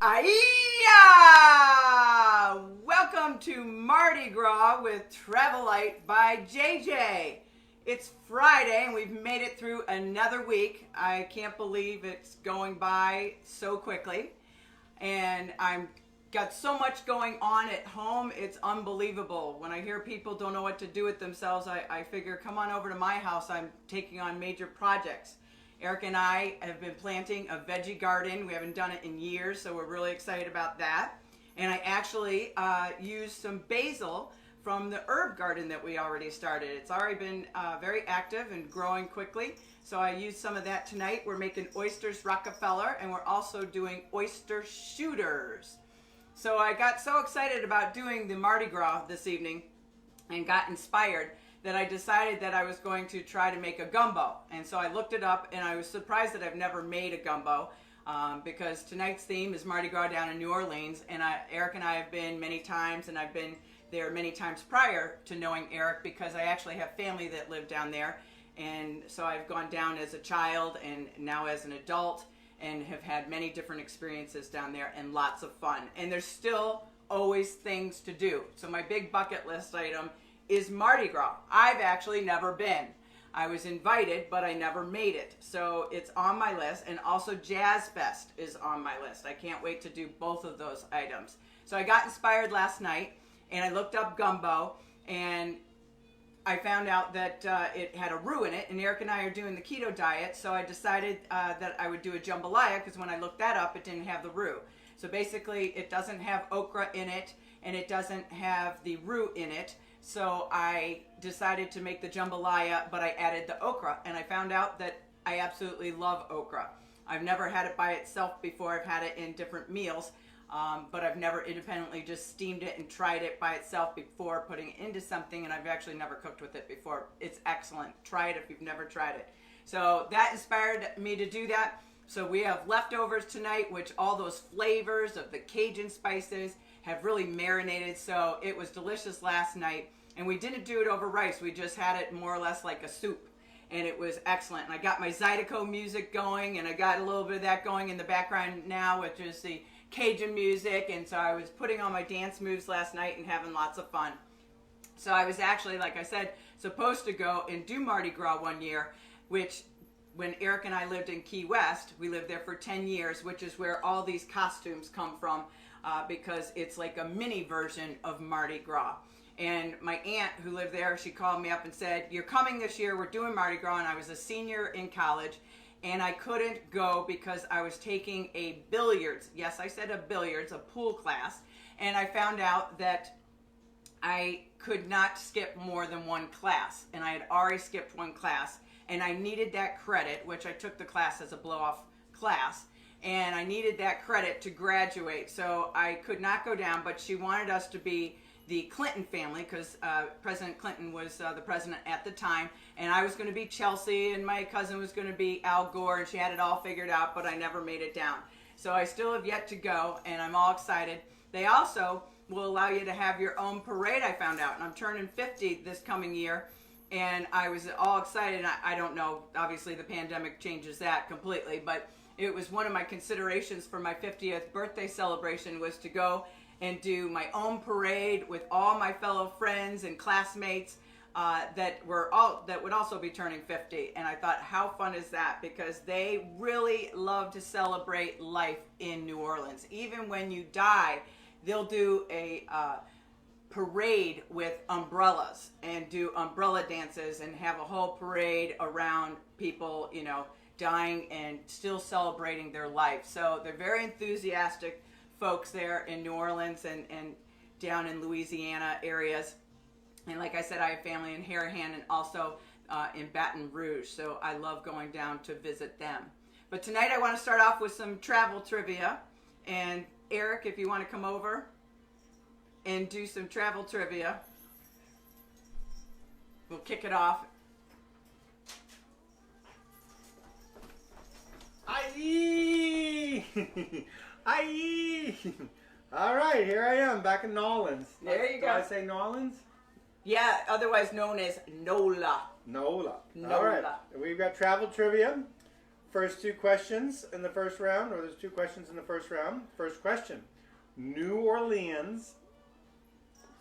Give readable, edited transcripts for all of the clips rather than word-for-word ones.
Aiya! Welcome to Mardi Gras with Travelite by JJ. It's Friday and we've made it through another week. I can't believe it's going by so quickly. And I'm got so much going on at home, it's unbelievable. When I hear people don't know what to do with themselves, I figure, come on over to my house. I'm taking on major projects. Eric and I have been planting a veggie garden. We haven't done it in years, so we're really excited about that. And I actually used some basil from the herb garden that we already started. It's already been very active and growing quickly. So I used some of that tonight. We're making Oysters Rockefeller, and we're also doing Oyster Shooters. So I got so excited about doing the Mardi Gras this evening and got inspired that I decided that I was going to try to make a gumbo. And so I looked it up, and I was surprised that I've never made a gumbo because tonight's theme is Mardi Gras down in New Orleans, and Eric and I have been many times, and I've been there many times prior to knowing Eric because I actually have family that live down there. And so I've gone down as a child and now as an adult and have had many different experiences down there and lots of fun. And there's still always things to do. So my big bucket list item is Mardi Gras. I've actually never been. I was invited, but I never made it. So it's on my list, and also Jazz Fest is on my list. I can't wait to do both of those items. So I got inspired last night, and I looked up gumbo, and I found out that it had a roux in it, and Eric and I are doing the keto diet, so I decided that I would do a jambalaya, because when I looked that up, it didn't have the roux. So basically, it doesn't have okra in it, and it doesn't have the roux in it. So I decided to make the jambalaya, but I added the okra, and I found out that I absolutely love okra. I've never had it by itself before. I've had it in different meals, but I've never independently just steamed it and tried it by itself before putting it into something, and I've actually never cooked with it before. It's excellent. Try it if you've never tried it. So that inspired me to do that. So we have leftovers tonight, which all those flavors of the Cajun spices have really marinated, so it was delicious last night. And we didn't do it over rice. We just had it more or less like a soup, and it was excellent. And I got my Zydeco music going, and I got a little bit of that going in the background now, which is the Cajun music. And so I was putting on my dance moves last night and having lots of fun. So I was actually, like I said, supposed to go and do Mardi Gras one year, which when Eric and I lived in Key West, we lived there for 10 years, which is where all these costumes come from, because it's like a mini version of Mardi Gras. And my aunt who lived there, she called me up and said, "You're coming this year, we're doing Mardi Gras," and I was a senior in college, and I couldn't go because I was taking a billiards, yes, I said a billiards, a pool class, and I found out that I could not skip more than one class, and I had already skipped one class, and I needed that credit, which I took the class as a blow-off class, and I needed that credit to graduate, so I could not go down. But she wanted us to be the Clinton family, because President Clinton was the president at the time, and I was going to be Chelsea, and my cousin was going to be Al Gore, and she had it all figured out, but I never made it down. So I still have yet to go, and I'm all excited. They also will allow you to have your own parade, I found out, and I'm turning 50 this coming year, and I was all excited. I don't know, obviously the pandemic changes that completely, but it was one of my considerations for my 50th birthday celebration was to go and do my own parade with all my fellow friends and classmates that would also be turning 50. And I thought, how fun is that? Because they really love to celebrate life in New Orleans. Even when you die, they'll do a parade with umbrellas and do umbrella dances and have a whole parade around people, you know, dying and still celebrating their life. So they're very enthusiastic folks there in New Orleans and down in Louisiana areas. And like I said, I have family in Harahan and also in Baton Rouge, so I love going down to visit them. But tonight I want to start off with some travel trivia. And Eric, if you want to come over and do some travel trivia, we'll kick it off. Aye! Aye! All right, here I am back in New Orleans. There you go. Do I say New Orleans? Yeah, otherwise known as NOLA. NOLA. NOLA. All right, we've got travel trivia First two questions in the first round, or there's two questions in the first round. First question. New Orleans,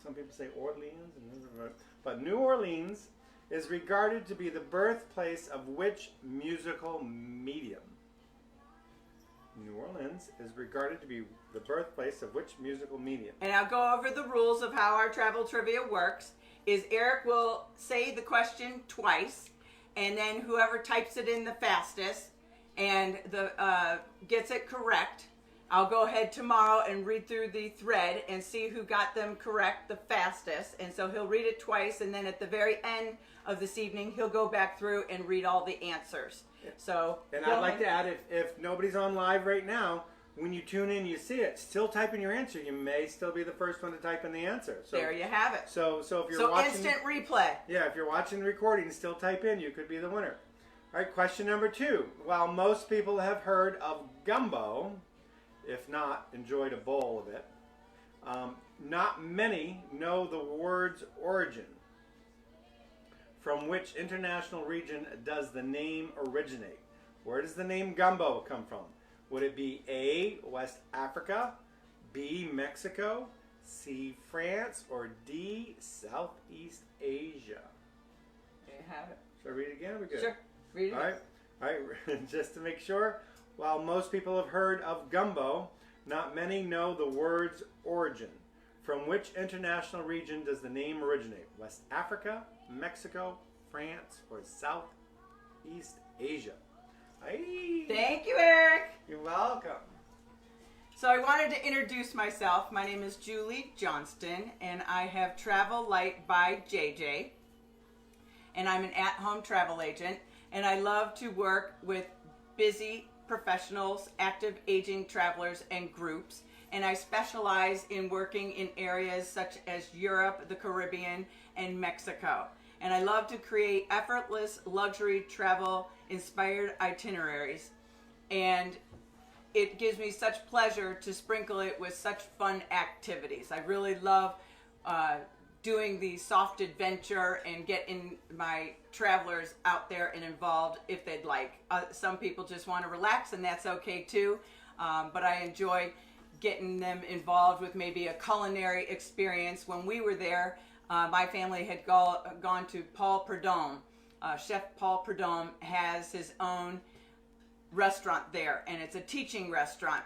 some people say Orleans, but New Orleans is regarded to be the birthplace of which musical medium? New Orleans is regarded to be the birthplace of which musical medium? And I'll go over the rules of how our travel trivia works. Is Eric will say the question twice, and then whoever types it in the fastest and gets it correct, I'll go ahead tomorrow and read through the thread and see who got them correct the fastest. And so he'll read it twice, and then at the very end of this evening, he'll go back through and read all the answers. So, and I'd like to add, if nobody's on live right now, when you tune in, you see it, still type in your answer. You may still be the first one to type in the answer. So, there you have it. So if you're watching, instant replay. Yeah, if you're watching the recording, still type in. You could be the winner. All right, question number 2. While most people have heard of gumbo, if not enjoyed a bowl of it, not many know the word's origin. From which international region does the name originate? Where does the name gumbo come from? Would it be A, West Africa, B, Mexico, C, France, or D, Southeast Asia? There you have it. Should I read it again? Are we good? Sure. Read it. All right. Just to make sure, while most people have heard of gumbo, not many know the word's origin. From which international region does the name originate? West Africa, Mexico, France, or Southeast Asia? Aye. Thank you, Eric. You're welcome. So I wanted to introduce myself. My name is Julie Johnston, and I have Travel Light by JJ. And I'm an at-home travel agent, and I love to work with busy professionals, active aging travelers, and groups. And I specialize in working in areas such as Europe, the Caribbean, and Mexico. And I love to create effortless luxury travel inspired itineraries. And it gives me such pleasure to sprinkle it with such fun activities. I really love doing the soft adventure and getting my travelers out there and involved if they'd like. Some people just want to relax, and that's okay too. But I enjoy getting them involved with maybe a culinary experience. When we were there, my family had gone to Paul Prudhomme. Chef Paul Prudhomme has his own restaurant there, and it's a teaching restaurant.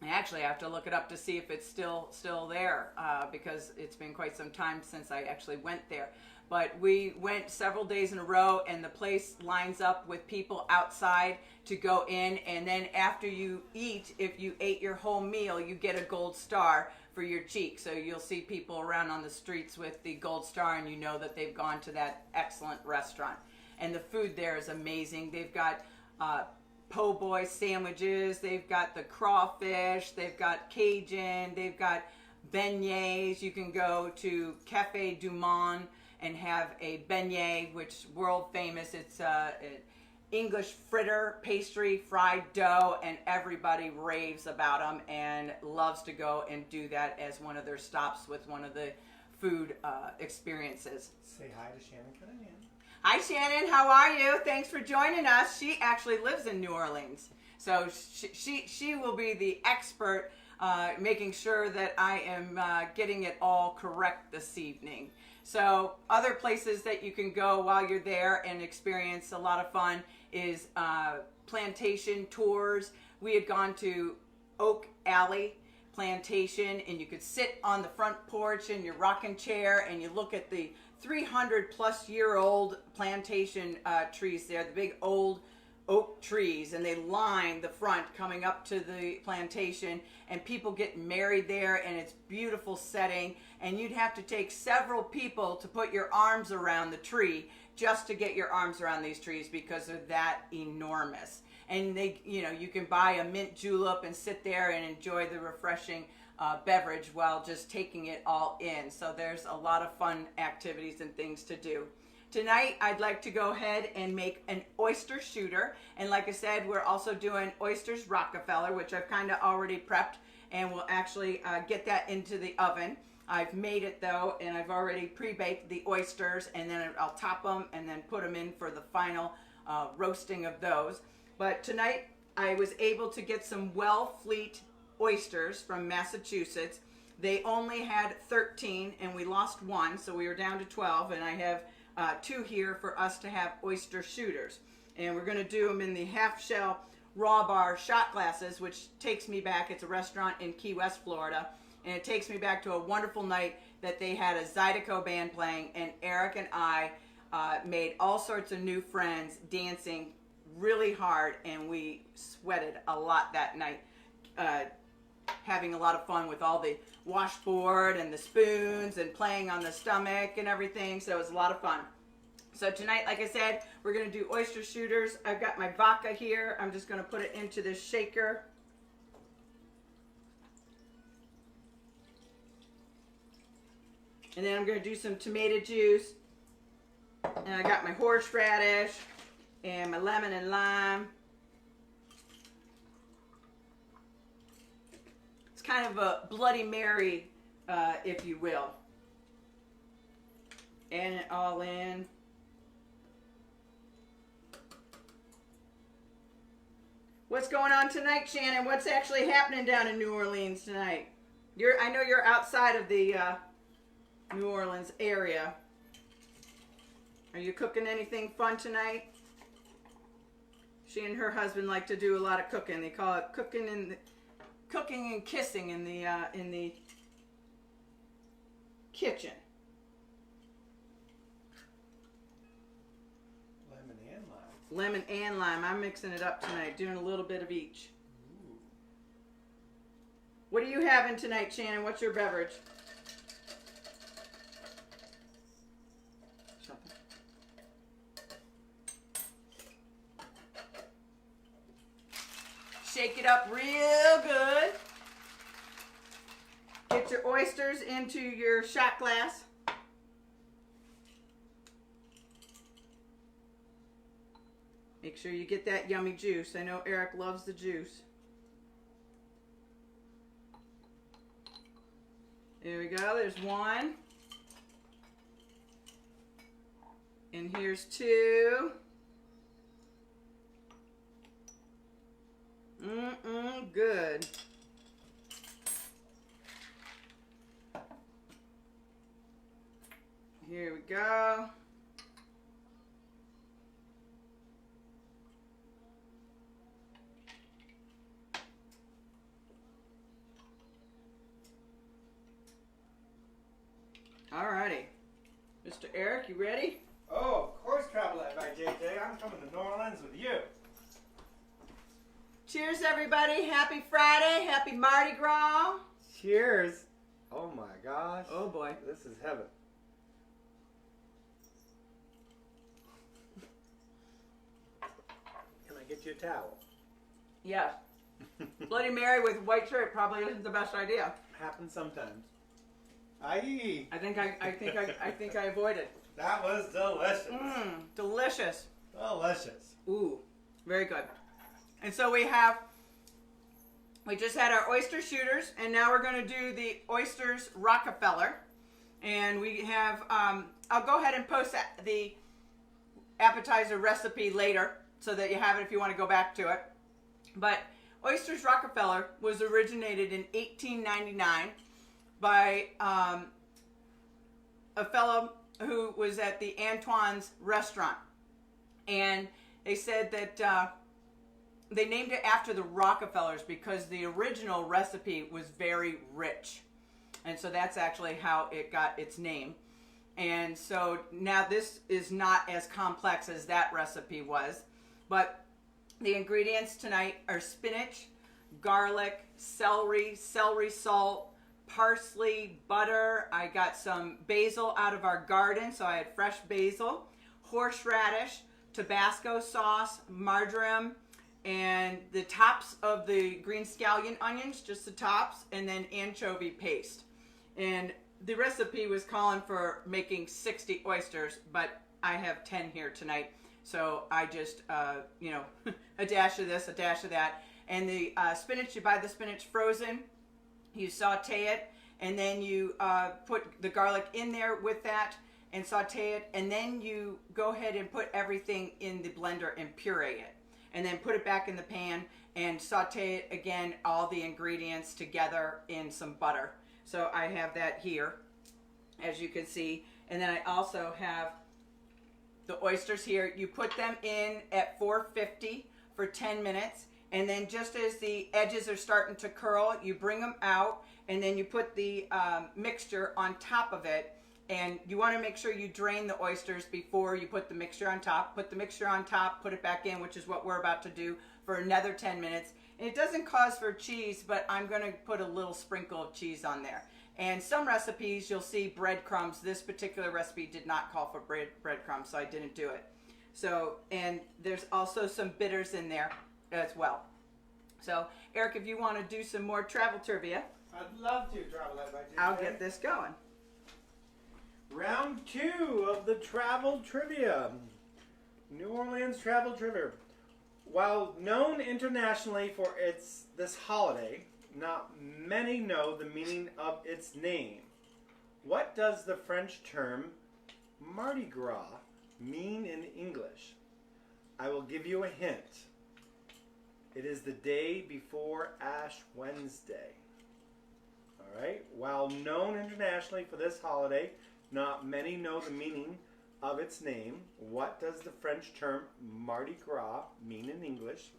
I actually have to look it up to see if it's still there because it's been quite some time since I actually went there. But we went several days in a row, and the place lines up with people outside to go in, and then after you eat, if you ate your whole meal, you get a gold star for your cheek. So you'll see people around on the streets with the gold star, and you know that they've gone to that excellent restaurant. And the food there is amazing. They've got po' boy sandwiches, they've got the crawfish, they've got Cajun, they've got beignets. You can go to Cafe du Monde and have a beignet, which world famous. It's an English fritter, pastry, fried dough, and everybody raves about them and loves to go and do that as one of their stops with one of the food experiences. Say hi to Shannon Cunningham. Hi Shannon, how are you? Thanks for joining us. She actually lives in New Orleans, so she will be the expert making sure that I am getting it all correct this evening. So other places that you can go while you're there and experience a lot of fun is plantation tours. We had gone to Oak Alley Plantation, and you could sit on the front porch in your rocking chair and you look at the 300-plus-year-old plantation trees there, the big old oak trees, and they line the front coming up to the plantation, and people get married there, and it's beautiful setting, and you'd have to take several people to put your arms around the tree just to get your arms around these trees because they're that enormous. And they, you can buy a mint julep and sit there and enjoy the refreshing beverage while just taking it all in. So there's a lot of fun activities and things to do. Tonight, I'd like to go ahead and make an oyster shooter. And like I said, we're also doing Oysters Rockefeller, which I've kind of already prepped, and we'll actually get that into the oven. I've made it though, and I've already pre-baked the oysters, and then I'll top them and then put them in for the final roasting of those. But tonight I was able to get some Wellfleet oysters from Massachusetts. They only had 13 and we lost one, so we were down to 12, and I have 2 here for us to have oyster shooters. And we're going to do them in the half shell raw bar shot glasses, which takes me back. It's a restaurant in Key West, Florida, and it takes me back to a wonderful night that they had a Zydeco band playing, and Eric and I made all sorts of new friends dancing really hard, and we sweated a lot that night, having a lot of fun with all the washboard and the spoons and playing on the stomach and everything. So it was a lot of fun. So tonight, like I said, we're going to do oyster shooters. I've got my vodka here. I'm just going to put it into this shaker. And then I'm going to do some tomato juice. And I got my horseradish and my lemon and lime. It's kind of a Bloody Mary, if you will. Add it all in. What's going on tonight, Shannon? What's actually happening down in New Orleans tonight? I know you're outside of the New Orleans area. Are you cooking anything fun tonight? She and her husband like to do a lot of cooking. They call it cooking and kissing in the kitchen. Lemon and lime. I'm mixing it up tonight, doing a little bit of each. Ooh. What are you having tonight, Shannon? What's your beverage? Something. Shake it up real good. Get your oysters into your shot glass. Make sure you get that yummy juice. I know Eric loves the juice. There we go. There's one. And here's 2. Good. Here we go. Alrighty. Mr. Eric, you ready? Oh, of course, Travel Light by JJ. I'm coming to New Orleans with you. Cheers, everybody. Happy Friday. Happy Mardi Gras. Cheers. Oh my gosh. Oh boy. This is heaven. Can I get you a towel? Yes. Bloody Mary with white shirt probably isn't the best idea. Happens sometimes. Aye. I think I avoided. That was delicious. Delicious. Delicious. Ooh, very good. And so we just had our oyster shooters, and now we're going to do the Oysters Rockefeller. And we have, I'll go ahead and post the appetizer recipe later so that you have it if you want to go back to it. But Oysters Rockefeller was originated in 1899 by a fellow who was at the Antoine's restaurant. And they said that they named it after the Rockefellers because the original recipe was very rich. And so that's actually how it got its name. And so now this is not as complex as that recipe was. But the ingredients tonight are spinach, garlic, celery, celery salt, parsley, butter. I got some basil out of our garden, so I had fresh basil, horseradish, Tabasco sauce, marjoram, and the tops of the green scallion onions, just the tops, and then anchovy paste. And the recipe was calling for making 60 oysters, but I have 10 here tonight. So I just, you know, a dash of this, a dash of that. And the spinach, you buy the spinach frozen, you saute it, and then you put the garlic in there with that and saute it, and then you go ahead and put everything in the blender and puree it. and then put it back in the pan and saute it again, all the ingredients together in some butter. So I have that here, as you can see. And then I also have the oysters here. You put them in at 450 for 10 minutes. And then just as the edges are starting to curl, you bring them out, and then you put the mixture on top of it. And you want to make sure you drain the oysters before you put the mixture on top. Put the mixture on top, put it back in, which is what we're about to do, for another 10 minutes. And it doesn't cause for cheese, but I'm going to put a little sprinkle of cheese on there. And some recipes, you'll see breadcrumbs. This particular recipe did not call for breadcrumbs, so I didn't do it. So, and there's also some bitters in there as well. So, Eric, if you want to do some more travel trivia, I'd love to, Travel Light by JJ. I'll get this going. Round 2 of the travel trivia. New Orleans travel trivia. While known internationally for this holiday, not many know the meaning of its name. What does the French term Mardi Gras mean in English? I will give you a hint. It is the day before Ash Wednesday. All right. While known internationally for this holiday, not many know the meaning of its name. What does the French term Mardi Gras mean in English?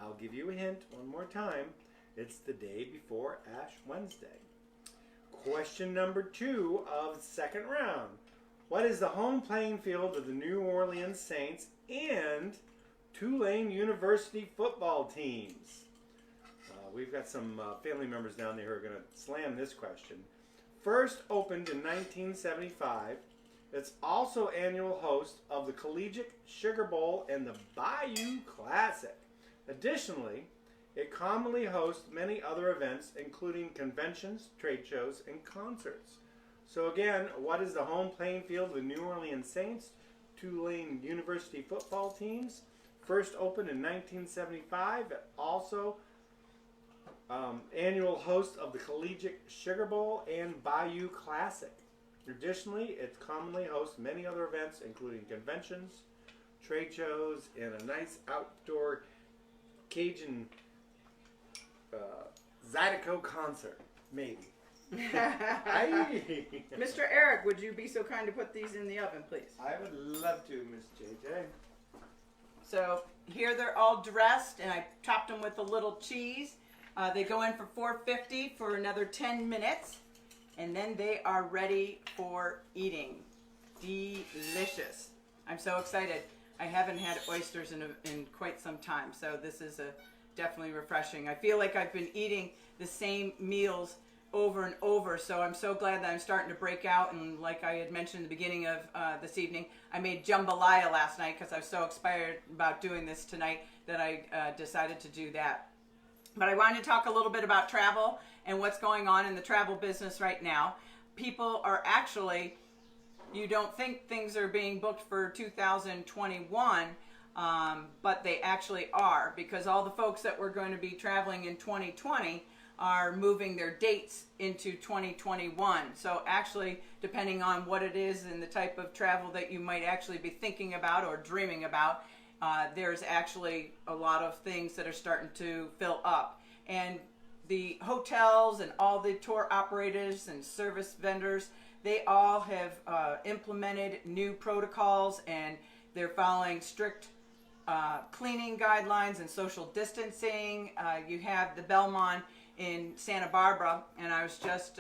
I'll give you a hint one more time. It's the day before Ash Wednesday. Question number 2 of the second round. What is the home playing field of the New Orleans Saints and Tulane University football teams? We've got some family members down there who are going to slam this question. First opened in 1975, it's also annual host of the Collegiate Sugar Bowl and the Bayou Classic. Additionally, it commonly hosts many other events, including conventions, trade shows, and concerts. So again, what is the home playing field of the New Orleans Saints, Tulane University football teams? First opened in 1975, also annual host of the Collegiate Sugar Bowl and Bayou Classic. Additionally, it commonly hosts many other events, including conventions, trade shows, and a nice outdoor Cajun Zydeco concert, maybe. Mr. Eric, would you be so kind to put these in the oven, please? I would love to, Miss JJ. So here they're all dressed, and I topped them with a little cheese. They go in for 450 for another 10 minutes, and then they are ready for eating. Delicious. I'm so excited. I haven't had oysters in quite some time, so this is definitely refreshing. I feel like I've been eating the same meals over and over, so I'm so glad that I'm starting to break out. And like I had mentioned in the beginning of this evening, I made jambalaya last night because I was so excited about doing this tonight that I decided to do that. But I wanted to talk a little bit about travel and what's going on in the travel business right now. People are actually, you don't think things are being booked for 2021, but they actually are, because all the folks that were going to be traveling in 2020 are moving their dates into 2021. So actually, depending on what it is and the type of travel that you might actually be thinking about or dreaming about, there's actually a lot of things that are starting to fill up. And the hotels and all the tour operators and service vendors, they all have implemented new protocols, and they're following strict cleaning guidelines and social distancing. You have the BAWN in Santa Barbara, and I was just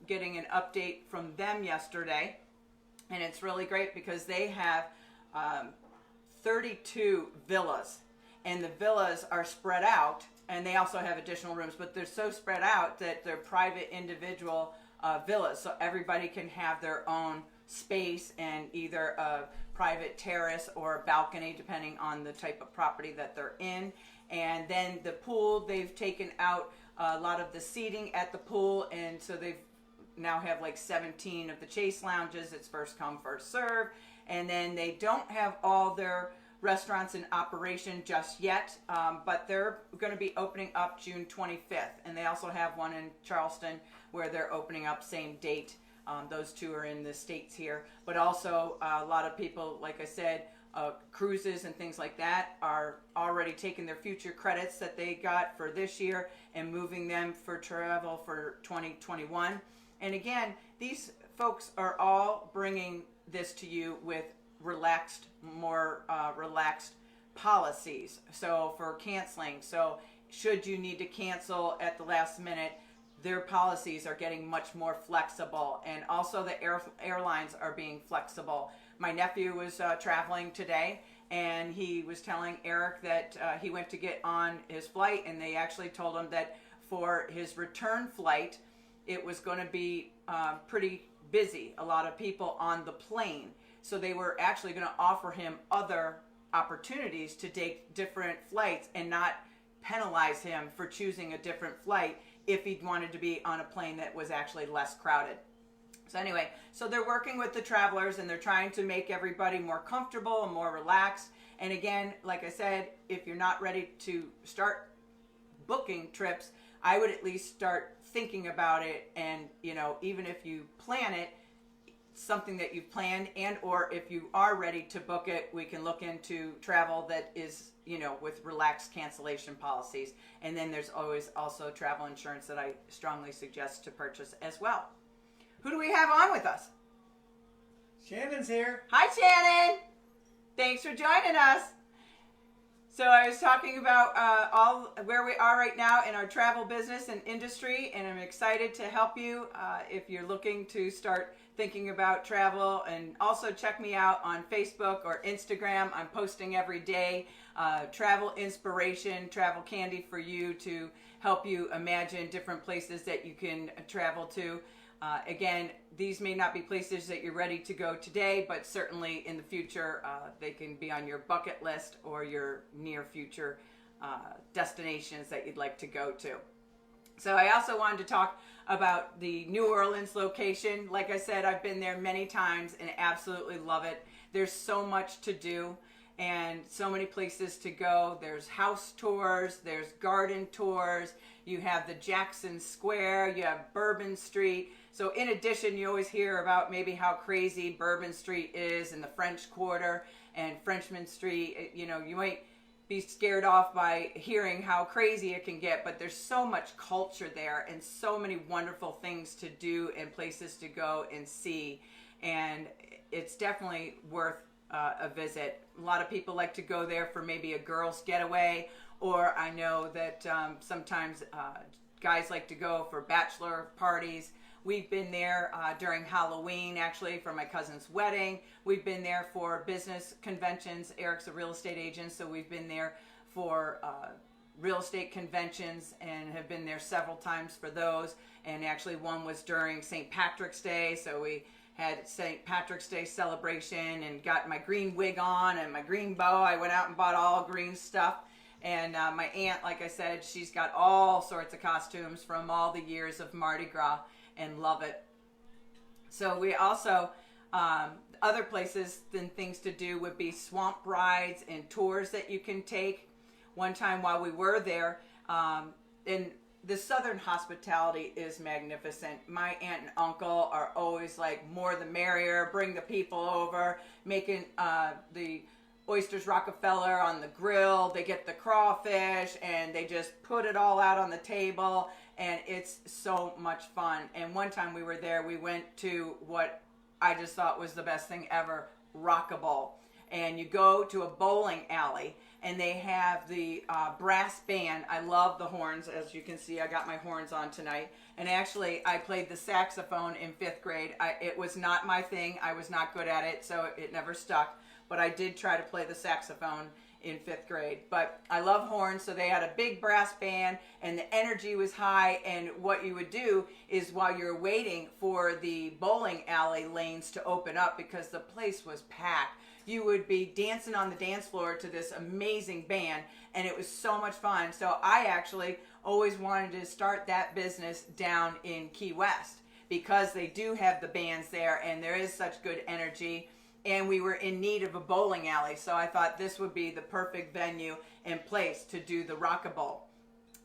getting an update from them yesterday, and it's really great because they have 32 villas, and the villas are spread out, and they also have additional rooms, but they're so spread out that they're private individual villas, so everybody can have their own space and either a private terrace or a balcony depending on the type of property that they're in. And then the pool, they've taken out a lot of the seating at the pool, and so they've now have like 17 of the chase lounges. It's first come, first serve. And then they don't have all their restaurants in operation just yet, but they're going to be opening up June 25th. And they also have one in Charleston where they're opening up same date. Those two are in the States here. But also a lot of people, like I said, cruises and things like that are already taking their future credits that they got for this year and moving them for travel for 2021. And again, these folks are all bringing this to you with relaxed, more relaxed policies. So for canceling, so should you need to cancel at the last minute, their policies are getting much more flexible, and also the airlines are being flexible. My nephew was traveling today, and he was telling Eric that he went to get on his flight, and they actually told him that for his return flight, it was going to be pretty busy, a lot of people on the plane. So they were actually going to offer him other opportunities to take different flights and not penalize him for choosing a different flight if he wanted to be on a plane that was actually less crowded. So anyway, so they're working with the travelers, and they're trying to make everybody more comfortable and more relaxed. And again, like I said, if you're not ready to start booking trips, I would at least start thinking about it. And, you know, even if you plan it, something that you've planned, and or if you are ready to book it, we can look into travel that is, you know, with relaxed cancellation policies. And then there's always also travel insurance that I strongly suggest to purchase as well. Who do we have on with us? Shannon's here. Hi, Shannon. Thanks for joining us. So I was talking about all where we are right now in our travel business and industry, and I'm excited to help you if you're looking to start thinking about travel. And also check me out on Facebook or Instagram. I'm posting every day travel inspiration, travel candy for you to help you imagine different places that you can travel to. Again, these may not be places that you're ready to go today, but certainly in the future, they can be on your bucket list or your near future destinations that you'd like to go to. So I also wanted to talk about the New Orleans location. Like I said, I've been there many times and absolutely love it. There's so much to do and so many places to go. There's house tours, there's garden tours, you have the Jackson Square, you have Bourbon Street. So in addition, you always hear about maybe how crazy Bourbon Street is in the French Quarter and Frenchmen Street. You know, you might be scared off by hearing how crazy it can get, but there's so much culture there and so many wonderful things to do and places to go and see. And it's definitely worth a visit. A lot of people like to go there for maybe a girls' getaway, or I know that sometimes guys like to go for bachelor parties. We've been there during Halloween, actually, for my cousin's wedding. We've been there for business conventions. Eric's a real estate agent, so we've been there for real estate conventions and have been there several times for those. And actually one was during St. Patrick's Day, so we had St. Patrick's Day celebration and got my green wig on and my green bow. I went out and bought all green stuff. And my aunt, like I said, she's got all sorts of costumes from all the years of Mardi Gras and love it. So we also, other places and things to do would be swamp rides and tours that you can take. One time while we were there, and the Southern hospitality is magnificent. My aunt and uncle are always like more the merrier, bring the people over, making the Oysters Rockefeller on the grill. They get the crawfish and they just put it all out on the table, and it's so much fun. And one time we were there, we went to what I just thought was the best thing ever, Rockable. And you go to a bowling alley and they have the brass band. I love the horns. As you can see, I got my horns on tonight. And actually, I played the saxophone in 5th grade. It was not my thing. I was not good at it, so it never stuck. But I did try to play the saxophone in 5th grade. But I love horns, so they had a big brass band, and the energy was high. And what you would do is while you're waiting for the bowling alley lanes to open up, because the place was packed, you would be dancing on the dance floor to this amazing band, and it was so much fun. So I actually always wanted to start that business down in Key West, because they do have the bands there, and there is such good energy. And we were in need of a bowling alley, so I thought this would be the perfect venue and place to do the Rockable.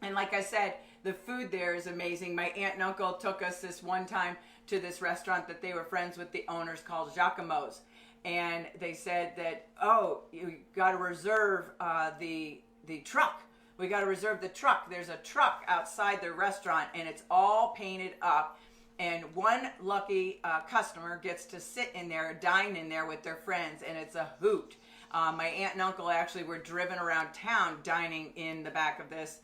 And like I said, the food there is amazing. My aunt and uncle took us this one time to this restaurant that they were friends with the owners called Giacomo's. and they said that, oh, you got to reserve the truck. We got to reserve the truck. There's a truck outside the restaurant, and it's all painted up. And one lucky customer gets to sit in there, dine in there with their friends, and it's a hoot. My aunt and uncle actually were driven around town dining in the back of this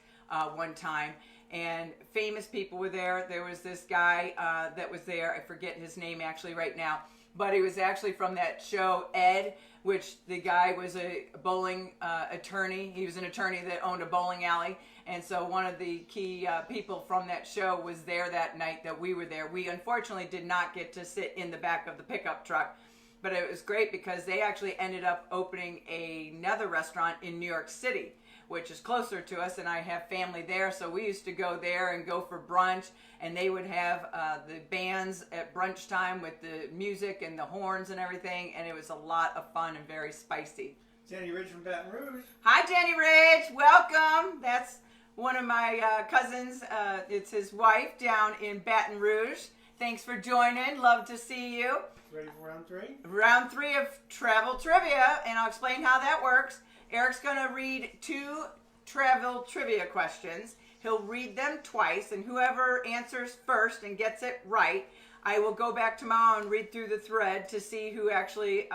one time. And famous people were there. There was this guy that was there. I forget his name actually right now. But he was actually from that show, Ed, which the guy was a bowling attorney. He was an attorney that owned a bowling alley. And so one of the key people from that show was there that night that we were there. We unfortunately did not get to sit in the back of the pickup truck. But it was great because they actually ended up opening another restaurant in New York City, which is closer to us, and I have family there, so we used to go there and go for brunch, and they would have the bands at brunch time with the music and the horns and everything, and it was a lot of fun and very spicy. Jenny Ridge from Baton Rouge. Hi, Jenny Ridge. Welcome. That's one of my cousins. It's his wife down in Baton Rouge. Thanks for joining. Love to see you. Ready for round three? Round three of travel trivia, and I'll explain how that works. Eric's going to read 2 travel trivia questions. He'll read them twice, and whoever answers first and gets it right, I will go back tomorrow and read through the thread to see who actually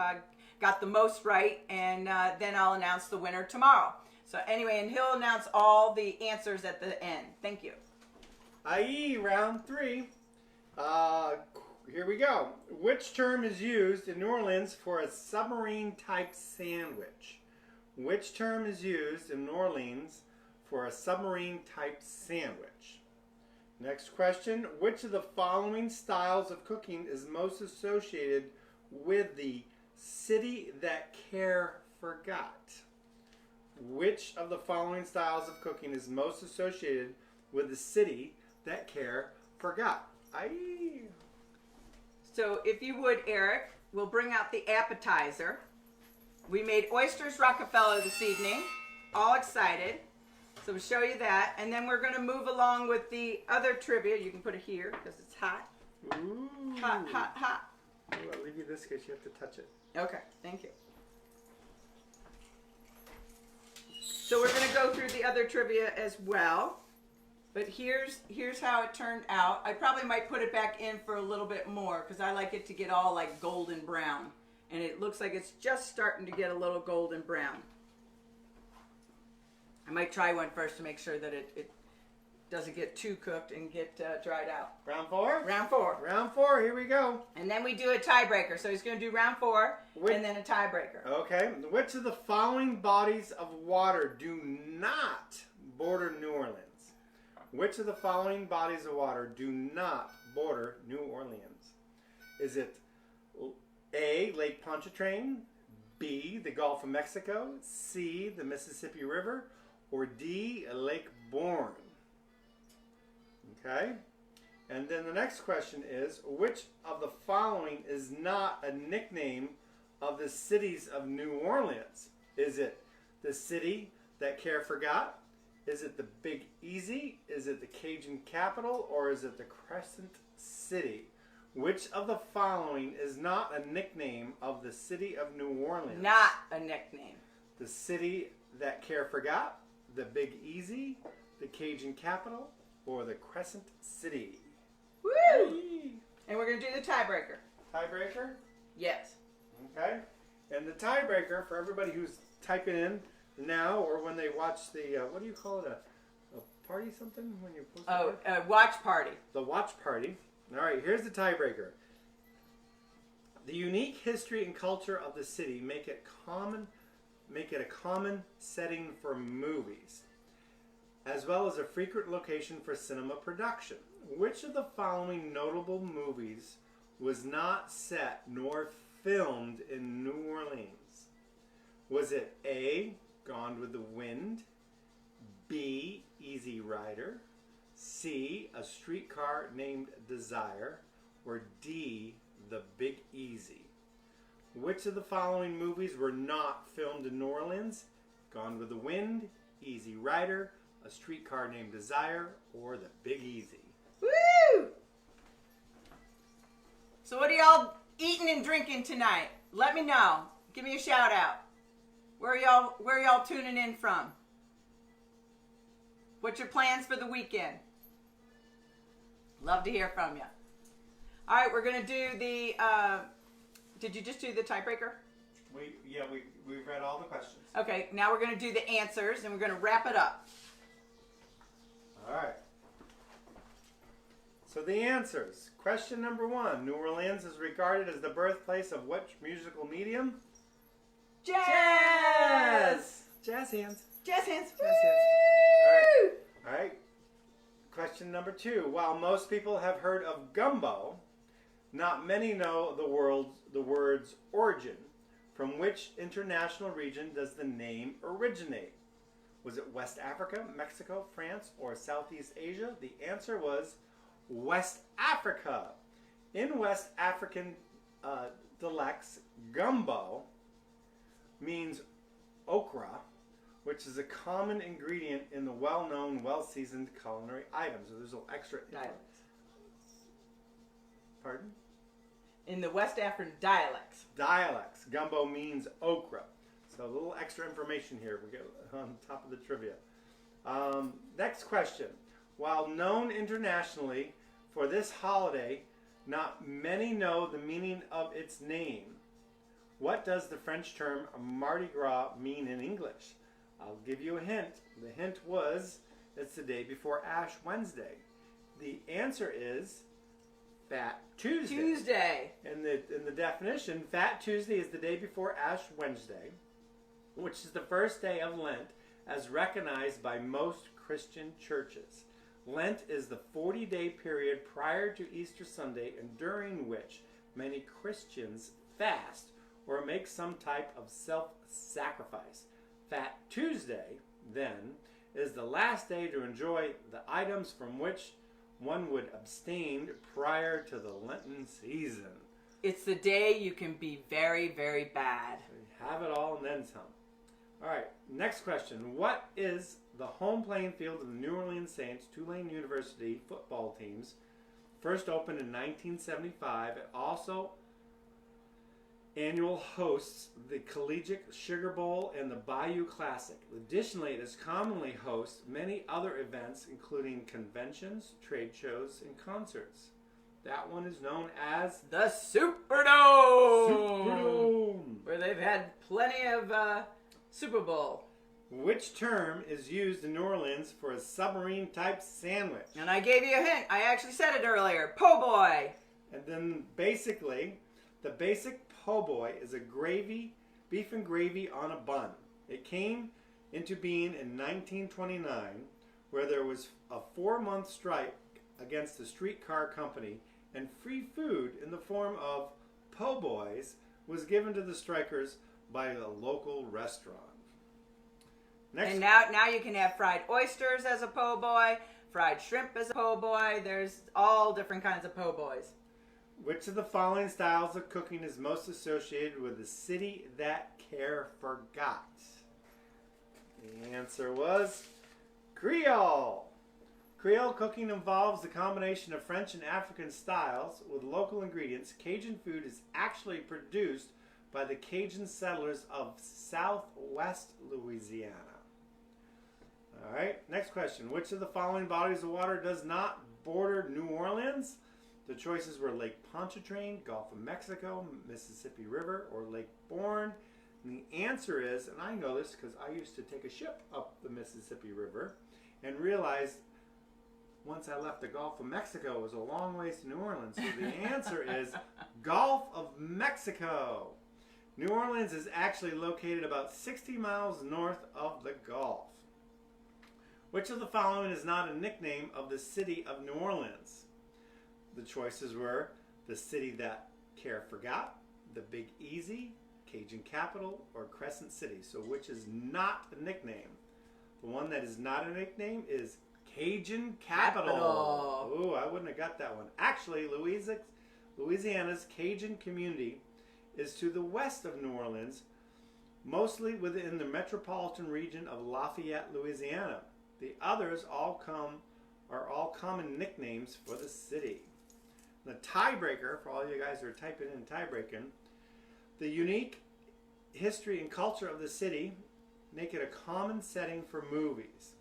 got the most right, and then I'll announce the winner tomorrow. So anyway, and he'll announce all the answers at the end. Thank you. I.e. round three. Here we go. Which term is used in New Orleans for a submarine-type sandwich? Which term is used in New Orleans for a submarine-type sandwich? Next question. Which of the following styles of cooking is most associated with the city that care forgot? Which of the following styles of cooking is most associated with the city that care forgot? Aye. So if you would, Eric, we'll bring out the appetizer. We made Oysters Rockefeller this evening. All excited. So we'll show you that. And then we're going to move along with the other trivia. You can put it here because it's hot. Ooh. Hot, hot, hot. Ooh, I'll leave you this in case you have to touch it. Okay, thank you. So we're going to go through the other trivia as well. But here's how it turned out. I probably might put it back in for a little bit more because I like it to get all like golden brown. And it looks like it's just starting to get a little golden brown. I might try one first to make sure that it doesn't get too cooked and get dried out. Round four? Round four. Round four, here we go. And then we do a tiebreaker. So he's going to do round four and then a tiebreaker. Okay. Which of the following bodies of water do not border New Orleans? Which of the following bodies of water do not border New Orleans? Is it A, Lake Pontchartrain, B, the Gulf of Mexico, C, the Mississippi River, or D, Lake Bourne? Okay. And then the next question is, which of the following is not a nickname of the cities of New Orleans? Is it the city that care forgot? Is it the Big Easy? Is it the Cajun capital? Or is it the Crescent City? Which of the following is not a nickname of the city of New Orleans? Not a nickname. The city that care forgot, the Big Easy, the Cajun capital, or the Crescent City? Woo! Hey. And we're going to do the tiebreaker. Tiebreaker? Yes. Okay. And the tiebreaker for everybody who's typing in now or when they watch the, what do you call it, a party something? When you post Watch party. The watch party. All right, here's the tiebreaker. The unique history and culture of the city make it a common setting for movies, as well as a frequent location for cinema production. Which of the following notable movies was not set nor filmed in New Orleans? Was it A, Gone with the Wind, B, Easy Rider, C, A Streetcar Named Desire, or D, The Big Easy? Which of the following movies were not filmed in New Orleans? Gone with the Wind, Easy Rider, A Streetcar Named Desire, or The Big Easy? Woo! So what are y'all eating and drinking tonight? let me know. Give me a shout out. Where y'all tuning in from? What's your plans for the weekend? Love to hear from you. All right, we're going to do the, did you just do the tiebreaker? We've read all the questions. Okay, now we're going to do the answers, and we're going to wrap it up. All right. So the answers. Question number 1. New Orleans is regarded as the birthplace of which musical medium? Jazz! Jazz hands. Jazz hands. Jazz hands. All right. Question number 2. While most people have heard of gumbo, not many know the word's origin. From which international region does the name originate? Was it West Africa, Mexico, France, or Southeast Asia? The answer was West Africa. In West African dialects, gumbo means okra, which is a common ingredient in the well-known, well-seasoned culinary items. So there's a little extra. Dialects. Pardon? In the West African dialects. Dialects. Gumbo means okra. So a little extra information here. We get on top of the trivia. Next question. While known internationally for this holiday, not many know the meaning of its name. What does the French term Mardi Gras mean in English? I'll give you a hint. The hint was it's the day before Ash Wednesday. The answer is Fat Tuesday. Tuesday. In the definition, Fat Tuesday is the day before Ash Wednesday, which is the first day of Lent as recognized by most Christian churches. Lent is the 40-day period prior to Easter Sunday and during which many Christians fast or make some type of self-sacrifice. Fat Tuesday, then, is the last day to enjoy the items from which one would abstain prior to the Lenten season. It's the day you can be very, very bad. Have it all and then some. All right, next question. What is the home playing field of the New Orleans Saints Tulane University football teams? First opened in 1975. It also annual hosts the Collegiate Sugar Bowl and the Bayou Classic. Additionally, it is commonly hosts many other events, including conventions, trade shows, and concerts. That one is known as the Superdome. Superdome, where they've had plenty of Super Bowl. Which term is used in New Orleans for a submarine-type sandwich? And I gave you a hint. I actually said it earlier. Po' boy. And then basically, the basic po' boy is a gravy, beef and gravy on a bun. It came into being in 1929, where there was a 4-month strike against the streetcar company, and free food in the form of po' boys was given to the strikers by a local restaurant. Next. And now you can have fried oysters as a po' boy, fried shrimp as a po' boy. There's all different kinds of po' boys. Which of the following styles of cooking is most associated with the city that care forgot? The answer was Creole. Creole cooking involves the combination of French and African styles with local ingredients. Cajun food is actually produced by the Cajun settlers of southwest Louisiana. All right, next question. Which of the following bodies of water does not border New Orleans? The choices were Lake Pontchartrain, Gulf of Mexico, Mississippi River, or Lake BAWN. And the answer is, and I know this because I used to take a ship up the Mississippi River and realized once I left the Gulf of Mexico it was a long ways to New Orleans. So the answer is Gulf of Mexico. New Orleans is actually located about 60 miles north of the Gulf. Which of the following is not a nickname of the city of New Orleans? The choices were the city that care forgot, the Big Easy, Cajun Capital, or Crescent City. So which is not a nickname? The one that is not a nickname is Cajun Capital. Ooh, I wouldn't have got that one. Actually, Louisiana's Cajun community is to the west of New Orleans, mostly within the metropolitan region of Lafayette, Louisiana. The others are all common nicknames for the city. The tiebreaker, for all you guys who are typing in tiebreaking, The unique history and culture of the city make it a common setting for movies,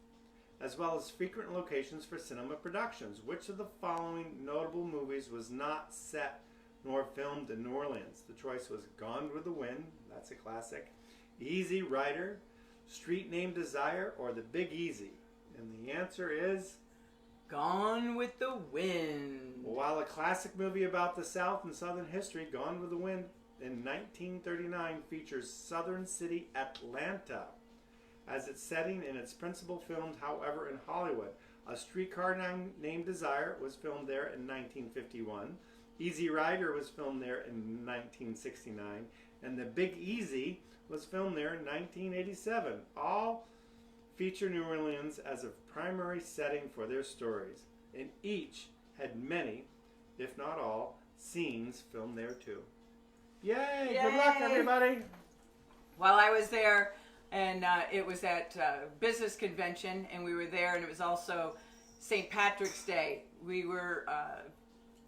as well as frequent locations for cinema productions. Which of the following notable movies was not set nor filmed in New Orleans? The choice was Gone with the Wind, that's a classic, Easy Rider, Street Named Desire, or The Big Easy. And the answer is Gone with the Wind. While a classic movie about the South and Southern history, Gone with the Wind in 1939 features Southern city Atlanta as its setting and its principal filmed, however, in Hollywood. A Streetcar Named Desire was filmed there in 1951. Easy Rider was filmed there in 1969. And The Big Easy was filmed there in 1987. All feature New Orleans as a primary setting for their stories, and each had many, if not all, scenes filmed there too. Yay! Yay! Good luck, everybody! While I was there, and it was at business convention, and we were there, and it was also St. Patrick's Day. We were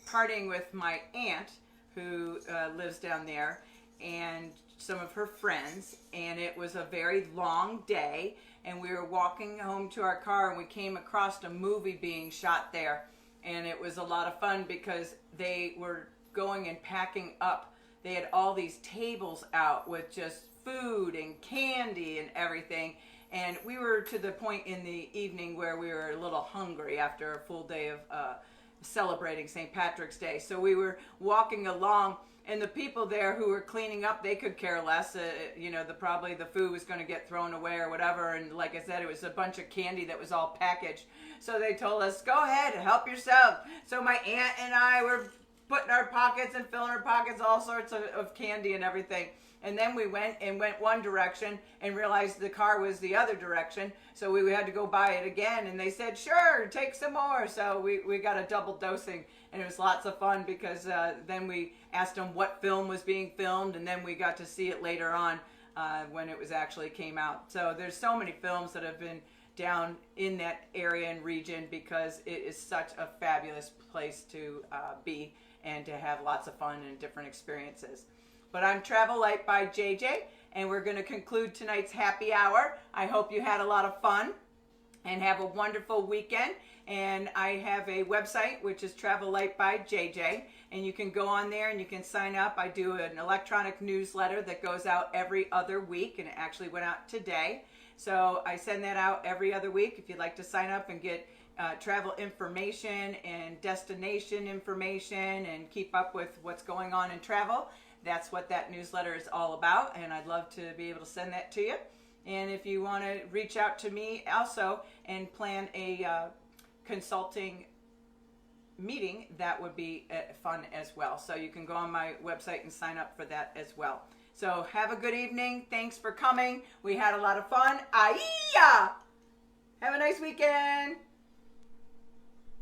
partying with my aunt, who lives down there, and some of her friends, and it was a very long day, and we were walking home to our car, and we came across a movie being shot there, and it was a lot of fun because they were going and packing up. They had all these tables out with just food and candy and everything, and we were to the point in the evening where we were a little hungry after a full day of celebrating St. Patrick's Day. So we were walking along, and the people there who were cleaning up, they could care less. You know, probably the food was going to get thrown away or whatever. And like I said, it was a bunch of candy that was all packaged. So they told us, go ahead and help yourself. So my aunt and I were putting our pockets and filling our pockets, all sorts of candy and everything. And then we went one direction and realized the car was the other direction. So we had to go buy it again. And they said, sure, take some more. So we got a double dosing. And it was lots of fun because then we asked them what film was being filmed. And then we got to see it later on when it was actually came out. So there's so many films that have been down in that area and region because it is such a fabulous place to be and to have lots of fun and different experiences. But I'm Travel Light by JJ, and we're going to conclude tonight's happy hour. I hope you had a lot of fun and have a wonderful weekend. And I have a website, which is Travel Light by JJ, and you can go on there and you can sign up. I do an electronic newsletter that goes out every other week, and it actually went out today. So I send that out every other week if you'd like to sign up and get travel information and destination information and keep up with what's going on in travel. That's what that newsletter is all about, and I'd love to be able to send that to you. And if you want to reach out to me also and plan a consulting meeting, that would be fun as well. So you can go on my website and sign up for that as well. So have a good evening. Thanks for coming. We had a lot of fun. Aiya! Have a nice weekend.